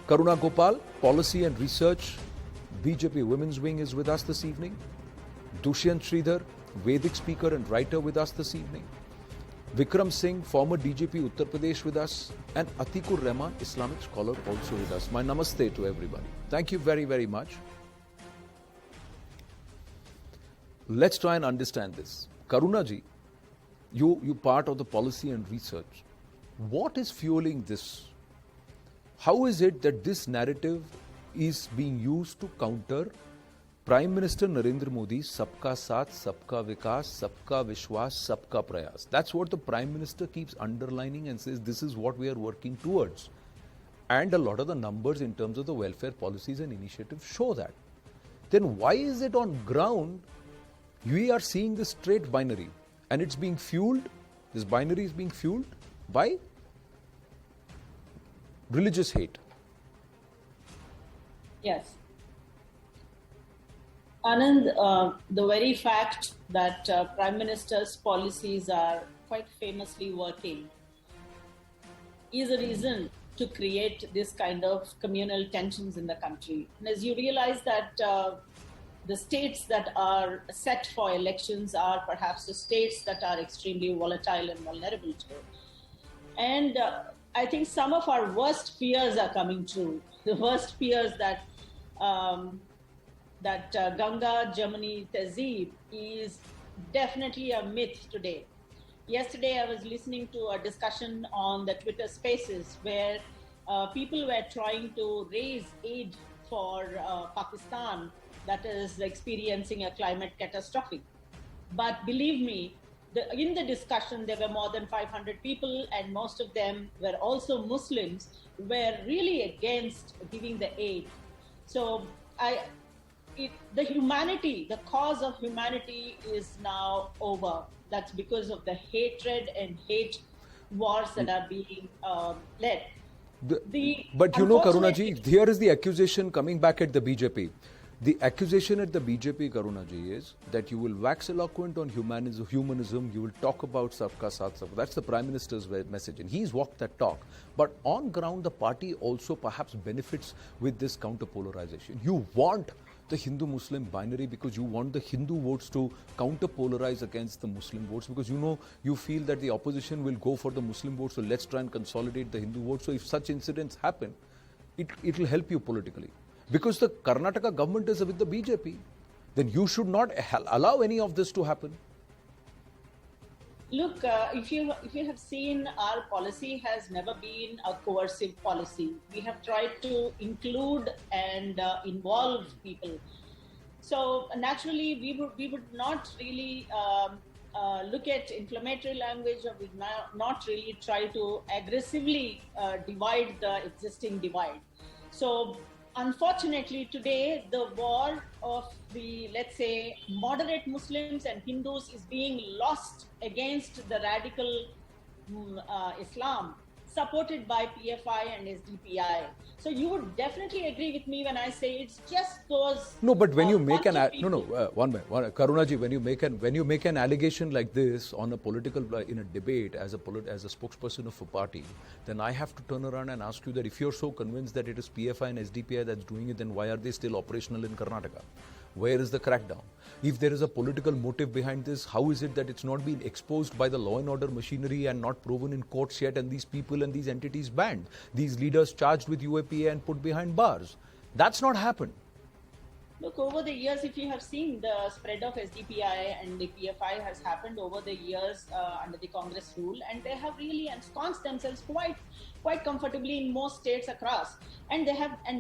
Karuna Gopal, Policy and Research, BJP Women's Wing is with us this evening. Dushyant Sridhar, Vedic speaker and writer with us this evening. Vikram Singh, former DGP Uttar Pradesh with us. And Atikur Rahman, Islamic scholar also with us. My namaste to everybody. Thank you very, very much. Let's try and understand this. Karuna ji, you part of the policy and research. What is fueling this? How is it that this narrative is being used to counter Prime Minister Narendra Modi's Sabka Saath, Sabka Vikas, Sabka Vishwas, Sabka Prayas? That's what the Prime Minister keeps underlining and says this is what we are working towards. And a lot of the numbers in terms of the welfare policies and initiatives show that. Then why is it on ground we are seeing this straight binary and it's being fueled, this binary is being fueled by religious hate? Yes. Anand, the very fact that Prime Minister's policies are quite famously working is a reason to create this kind of communal tensions in the country. And as you realize that the states that are set for elections are perhaps the states that are extremely volatile and vulnerable to. And I think some of our worst fears are coming true. The worst fears that Ganga Jamuni Tehzeeb is definitely a myth today. Yesterday I was listening to a discussion on the Twitter Spaces where people were trying to raise aid for Pakistan that is experiencing a climate catastrophe. But believe me, in the discussion there were more than 500 people and most of them were also Muslims, were really against giving the aid. So the humanity, the cause of humanity is now over. That's because of the hatred and hate wars that are being led. But you know, Karuna ji, here is the accusation coming back at the BJP. The accusation at the BJP, Karuna ji, is that you will wax eloquent on humanism, you will talk about Sabka Saath, Sabka. That's the Prime Minister's message, and he's walked that talk. But on ground, the party also perhaps benefits with this counter-polarization. You want the Hindu-Muslim binary because you want the Hindu votes to counter-polarize against the Muslim votes, because you know, you feel that the opposition will go for the Muslim votes, so let's try and consolidate the Hindu votes. So if such incidents happen, it will help you politically. Because the Karnataka government is with the BJP, then you should not allow any of this to happen. Look, if you have seen, our policy has never been a coercive policy. We have tried to include and involve people. So naturally, we would not really look at inflammatory language, or we not really try to aggressively divide the existing divide. So unfortunately, today, the war of the, let's say, moderate Muslims and Hindus is being lost against the radical Islam, supported by PFI and SDPI. So you would definitely agree with me when I say it's just those. No, but when you make an Karuna ji, when you make an allegation like this on a political in a debate as a spokesperson of a party, then I have to turn around and ask you that if you're so convinced that it is PFI and SDPI that's doing it, then why are they still operational in Karnataka? Where is the crackdown? If there is a political motive behind this, how is it that it's not been exposed by the law and order machinery and not proven in courts yet, and these people and these entities banned? These leaders charged with UAPA and put behind bars. That's not happened. Look, over the years, if you have seen, the spread of SDPI and the PFI has happened over the years under the Congress rule, and they have really ensconced themselves quite comfortably in most states across. And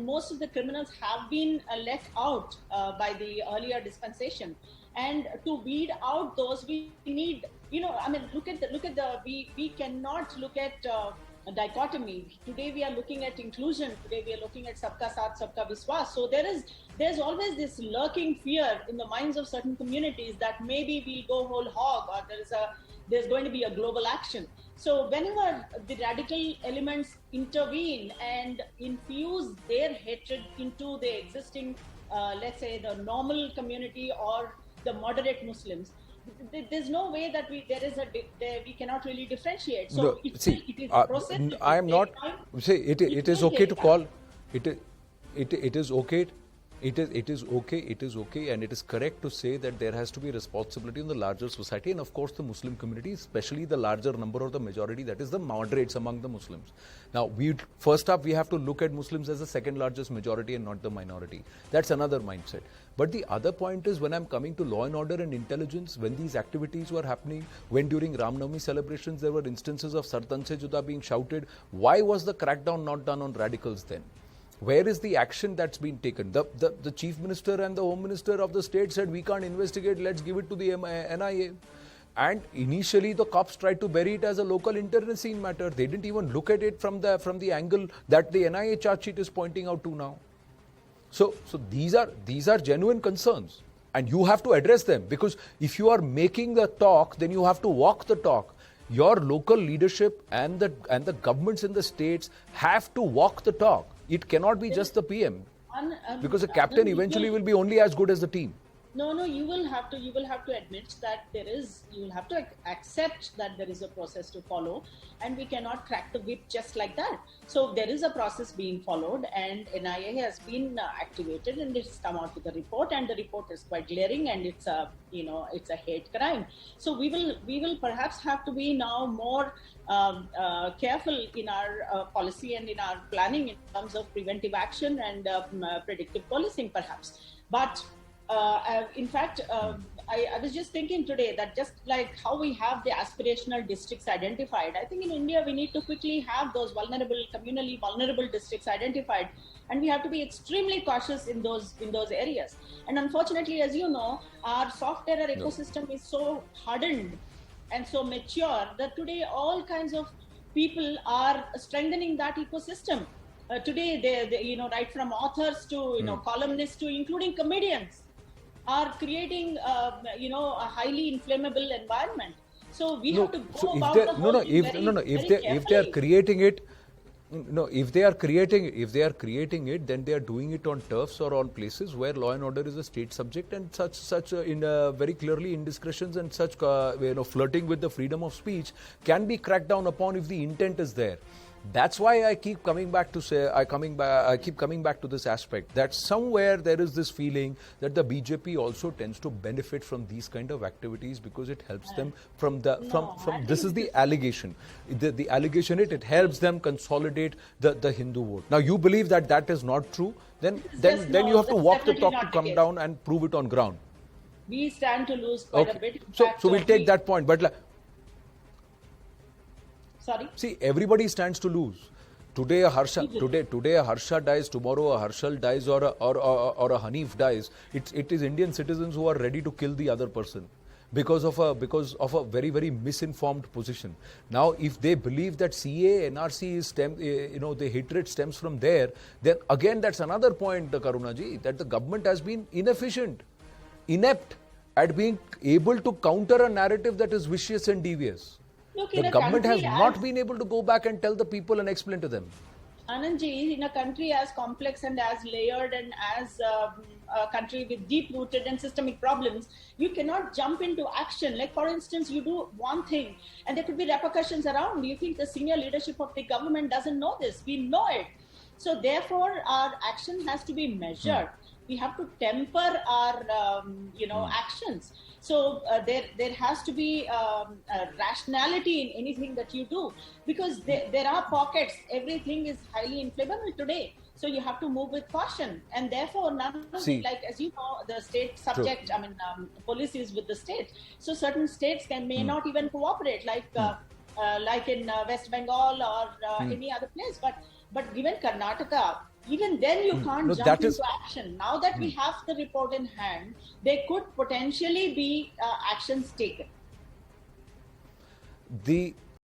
most of the criminals have been let out by the earlier dispensation. And to weed out those, we need, we cannot look at a dichotomy. Today we are looking at inclusion. Today we are looking at Sabka Saath, Sabka Vishwas. So there's always this lurking fear in the minds of certain communities that maybe we'll go whole hog, or there's going to be a global action. So whenever the radical elements intervene and infuse their hatred into the existing, let's say, the normal community or the moderate Muslims, there's no way that we cannot really differentiate. So no, it is okay to call. It is, it is okay. It is okay, and it is correct to say that there has to be responsibility in the larger society, and of course the Muslim community, especially the larger number or the majority, that is the moderates among the Muslims. Now, first up, we have to look at Muslims as the second largest majority and not the minority. That's another mindset. But the other point is, when I'm coming to law and order and intelligence, when these activities were happening, when during Ram Navami celebrations there were instances of Sartan Se Juda being shouted, why was the crackdown not done on radicals then? Where is the action that's been taken? The Chief Minister and the Home Minister of the state said, we can't investigate, let's give it to the NIA. And initially the cops tried to bury it as a local internecine matter. They didn't even look at it from the angle that the NIA charge sheet is pointing out to now. So these are genuine concerns, and you have to address them, because if you are making the talk, then you have to walk the talk. Your local leadership and the governments in the states have to walk the talk. It cannot be just the PM, because the captain eventually will be only as good as the team. No, you will have to admit that you will have to accept that there is a process to follow, and we cannot crack the whip just like that. So there is a process being followed, and NIA has been activated, and it's come out with a report, and the report is quite glaring, and it's a hate crime. So we will perhaps have to be now more careful in our policy and in our planning in terms of preventive action and predictive policing, perhaps. But in fact, I was just thinking today that just like how we have the aspirational districts identified, I think in India we need to quickly have those communally vulnerable districts identified, and we have to be extremely cautious in those areas. And unfortunately, as you know, our soft terror ecosystem is so hardened and so mature that today all kinds of people are strengthening that ecosystem. Today, they right from authors to columnists to including comedians are creating a highly inflammable environment. So we have to go about the whole thing if they are creating it, if they are creating it, then they are doing it on turfs or on places where law and order is a state subject, and such very clearly indiscretions and such flirting with the freedom of speech can be cracked down upon if the intent is there. That's why I keep coming back to this aspect, that somewhere there is this feeling that the BJP also tends to benefit from these kind of activities, because it helps them this is the allegation. The allegation it helps them consolidate the Hindu vote. Now you believe that is not true, then you have to walk the talk to come down and prove it on ground. We stand to lose quite a bit. So we'll take that point, but sorry. See, everybody stands to lose. Today a Harsha dies, tomorrow a Harshal dies, or a Hanif dies. It is Indian citizens who are ready to kill the other person because of a very, very misinformed position. Now, if they believe that CA, NRC is the hatred stems from there, then again that's another point, Karuna ji, that the government has been inept at being able to counter a narrative that is vicious and devious. Look, the government has not been able to go back and tell the people and explain to them. Anandji, in a country as complex and as layered and as a country with deep-rooted and systemic problems, you cannot jump into action. Like, for instance, you do one thing and there could be repercussions around. You think the senior leadership of the government doesn't know this. We know it. So therefore, our action has to be measured. We have to temper our, actions. So there has to be rationality in anything that you do, because there are pockets. Everything is highly inflammable today. So you have to move with caution, and therefore, as you know, the state subject. True. Police is with the state. So certain states may not even cooperate, like in West Bengal or any other place. But given Karnataka, even then you can't jump into action. Now that we have the report in hand, there could potentially be actions taken. The